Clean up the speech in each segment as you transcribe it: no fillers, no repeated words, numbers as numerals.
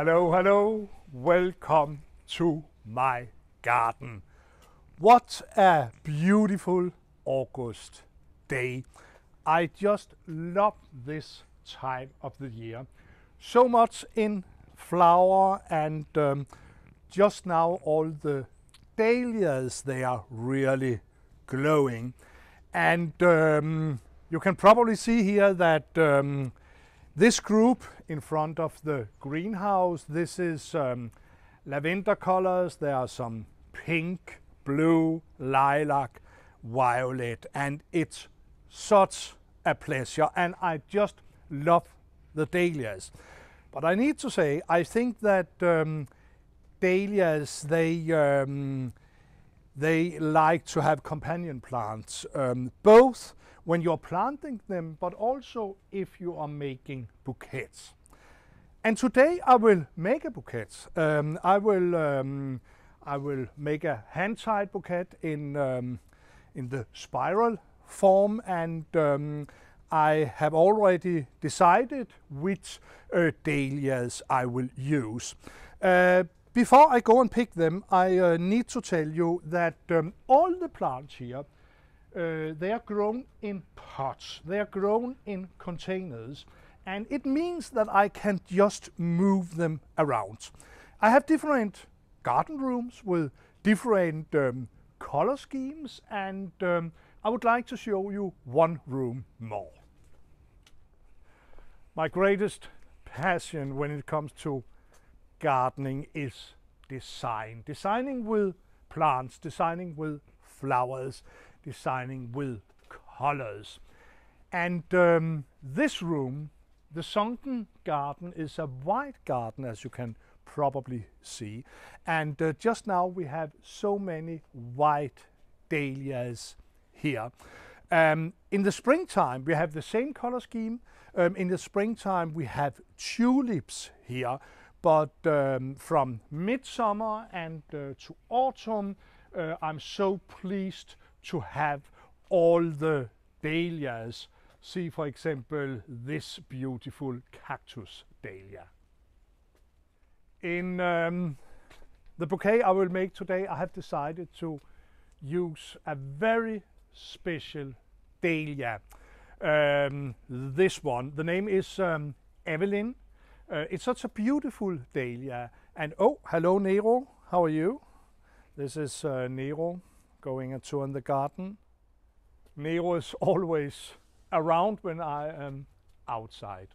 Hello, hello, welcome to my garden. What a beautiful August day. I just love this time of the year. So much in flower, and just now all the dahlias, they are really glowing. And you can probably see here that this group in front of the greenhouse, this is lavender colors. There are some pink, blue, lilac, violet, and it's such a pleasure, and I just love the dahlias. But I need to say, I think that dahlias, they like to have companion plants, both when you're planting them, but also if you are making bouquets. And today I will make a bouquet. I will make a hand-tied bouquet in the spiral form, and I have already decided which dahlias I will use. Before I go and pick them, I need to tell you that all the plants here, they are grown in pots. They are grown in containers, and it means that I can just move them around. I have different garden rooms with different color schemes, and I would like to show you one room more. My greatest passion when it comes to gardening is design. Designing with plants, designing with flowers, designing with colors. And this room, the sunken garden, is a white garden, as you can probably see. And just now we have so many white dahlias here. In the springtime we have the same color scheme. In the springtime we have tulips here, but from midsummer and to autumn, I'm so pleased to have all the dahlias. See, for example, this beautiful cactus dahlia. In the bouquet I will make today, I have decided to use a very special dahlia. This one, the name is Eveline. It's such a beautiful dahlia. And oh, hello Nero, how are you? This is Nero going a tour in the garden. Nero is always around when I am outside.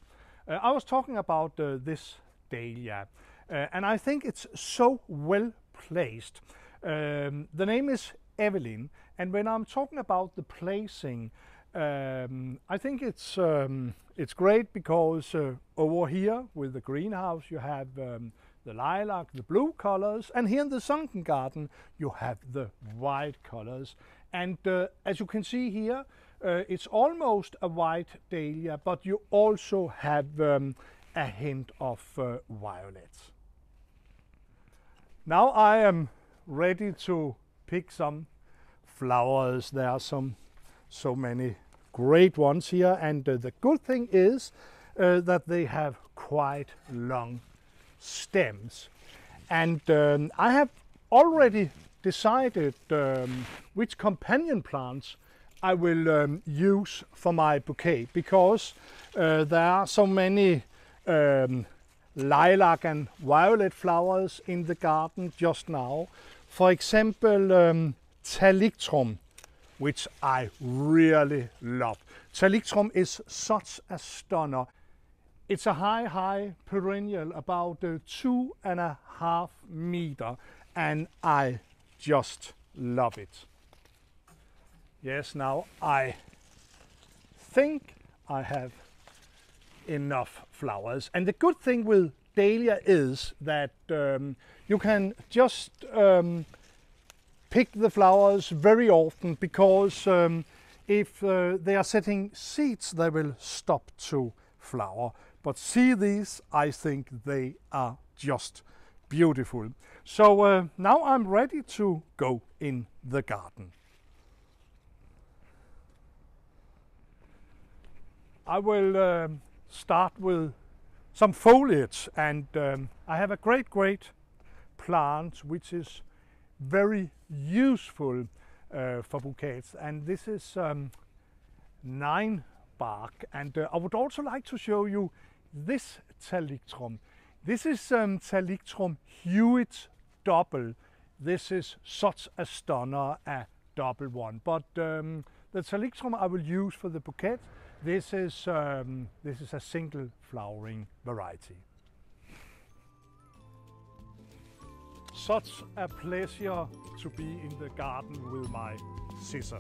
I was talking about this dahlia, and I think it's so well placed. The name is Eveline, and when I'm talking about the placing, I think it's great because over here with the greenhouse you have the lilac, the blue colors, and here in the sunken garden you have the white colors. And as you can see here, it's almost a white dahlia, but you also have a hint of violet. Now I am ready to pick some flowers. There are so many great ones here, and the good thing is that they have quite long stems. And I have already decided which companion plants I will use for my bouquet, because there are so many lilac and violet flowers in the garden just now. For example, Thalictrum, which I really love. Thalictrum is such a stunner. It's a high perennial, about 2.5 meters, and I just love it. Yes, now I think I have enough flowers. And the good thing with dahlia is that you can just pick the flowers very often, because if they are setting seeds, they will stop to flower. But see these, I think they are just beautiful. So now I'm ready to go in the garden. I will start with some foliage, and I have a great plant which is very useful for bouquets, and this is 9 bark, and I would also like to show you this Thalictrum. This is Thalictrum Hewitt double. This is such a stunner, a double one, but the Thalictrum I will use for the bouquet. This is a single flowering variety. Such a pleasure to be in the garden with my scissor.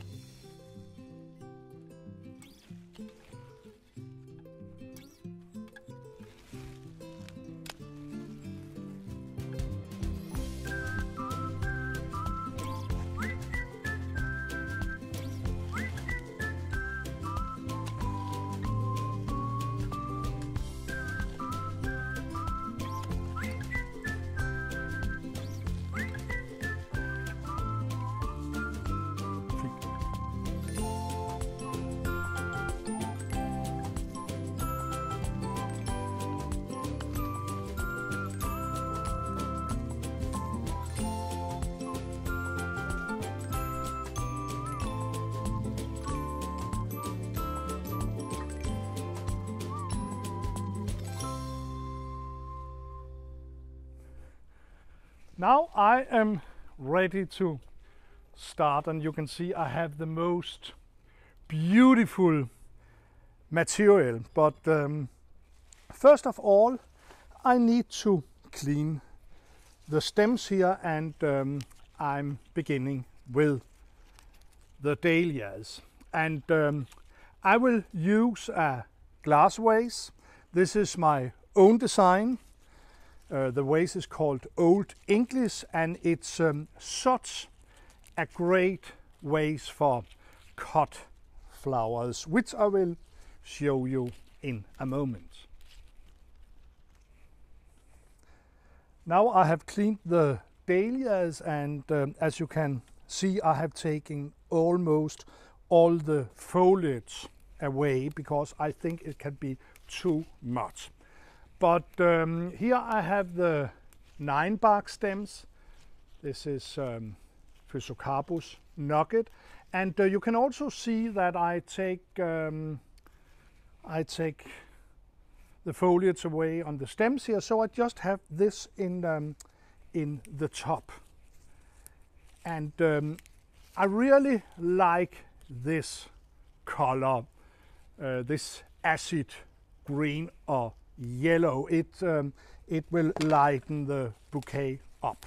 Now I am ready to start, and you can see I have the most beautiful material, but first of all I need to clean the stems here, and I'm beginning with the dahlias, and I will use a glass vase. This is my own design. The vase is called Old English, and it's such a great vase for cut flowers, which I will show you in a moment. Now I have cleaned the dahlias, and as you can see, I have taken almost all the foliage away because I think it can be too much. But here I have the 9 bark stems. This is Physocarpus Nugget, and you can also see that I take the foliage away on the stems here, so I just have this in the top. And I really like this color, this acid green or yellow. It will lighten the bouquet up.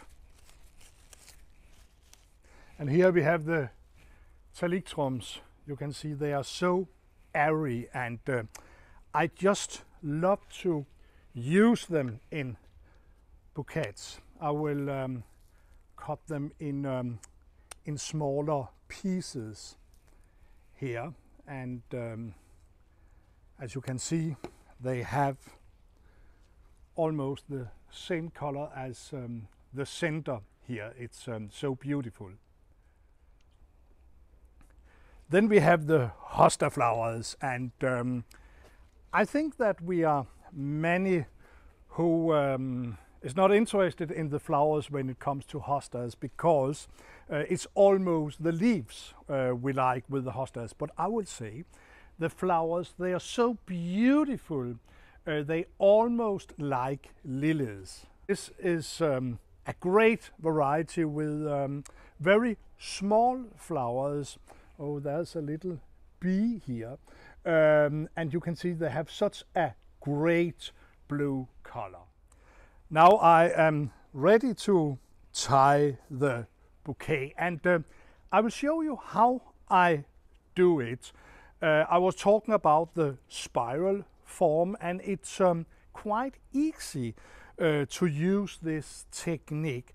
And here we have the Thalictrums. You can see they are so airy, and I just love to use them in bouquets. I will cut them in smaller pieces here, and as you can see, they have almost the same color as the center here. It's so beautiful. Then we have the Hosta flowers, and I think that we are many who is not interested in the flowers when it comes to hostas, because it's almost the leaves we like with the hostas. But I would say the flowers, they are so beautiful, they almost like lilies. This is a great variety with very small flowers. Oh, there's a little bee here, and you can see they have such a great blue color. Now I am ready to tie the bouquet, and I will show you how I do it. I was talking about the spiral form, and it's quite easy to use this technique.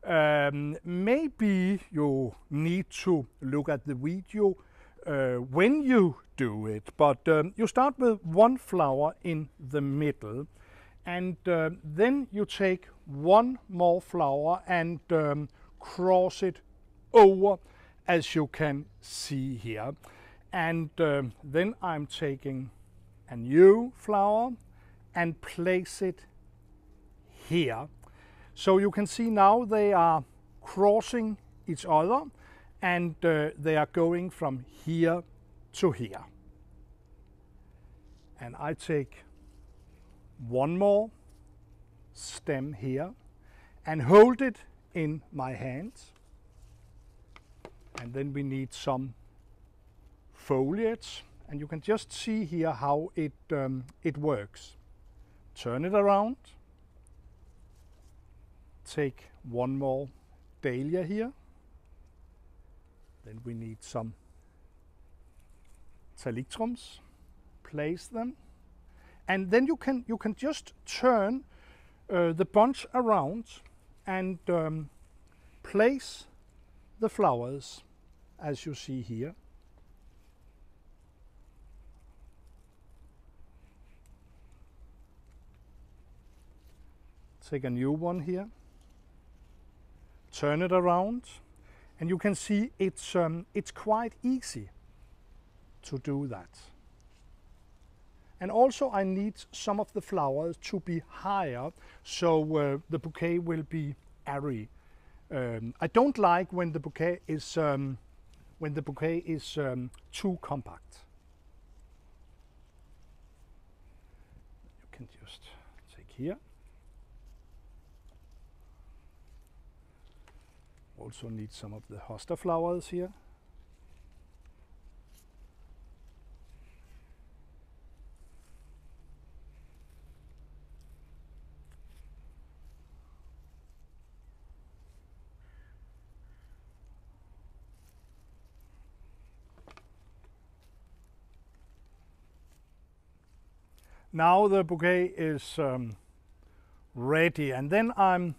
Maybe you need to look at the video when you do it, but you start with 1 flower in the middle, and then you take 1 more flower and cross it over, as you can see here. And then I'm taking a new flower and place it here. So you can see now they are crossing each other, and they are going from here to here. And I take one more stem here and hold it in my hands. And then we need some foliage, and you can just see here how it works. Turn it around, take one more dahlia here, then we need some Thalictrums, place them, and then you can just turn the bunch around and place the flowers as you see here. Take a new one here, turn it around, and you can see it's quite easy to do that. And also I need some of the flowers to be higher, so the bouquet will be airy. I don't like when the bouquet is too compact. You can just take here. Also need some of the Hosta flowers here. Now the bouquet is ready, and then I'm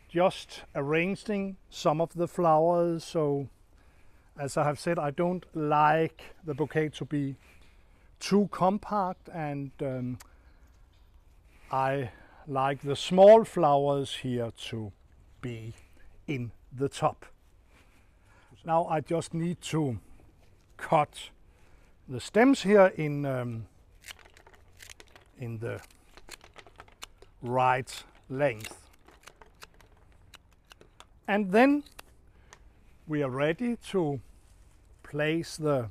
just arranging some of the flowers. So as I have said, I don't like the bouquet to be too compact, and I like the small flowers here to be in the top. Now I just need to cut the stems here in the right length. And then we are ready to place the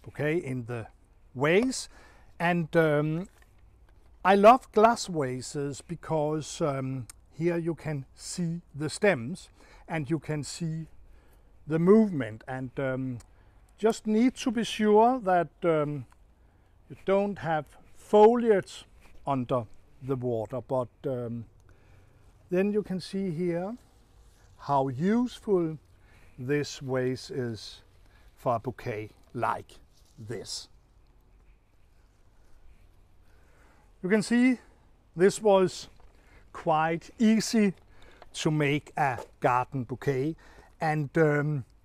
bouquet in the vase. And I love glass vases because here you can see the stems and you can see the movement, and just need to be sure that you don't have foliage under the water. But then you can see here how useful this vase is for a bouquet like this. You can see this was quite easy to make a garden bouquet, and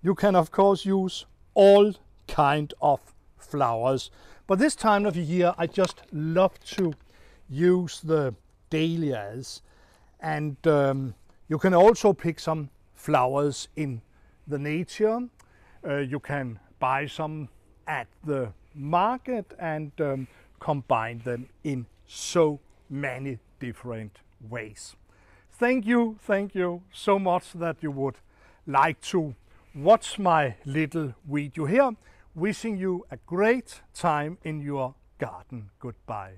you can of course use all kind of flowers, but this time of year I just love to use the dahlias, and you can also pick some flowers in the nature. You can buy some at the market and combine them in so many different ways. Thank you so much that you would like to watch my little video here. Wishing you a great time in your garden. Goodbye.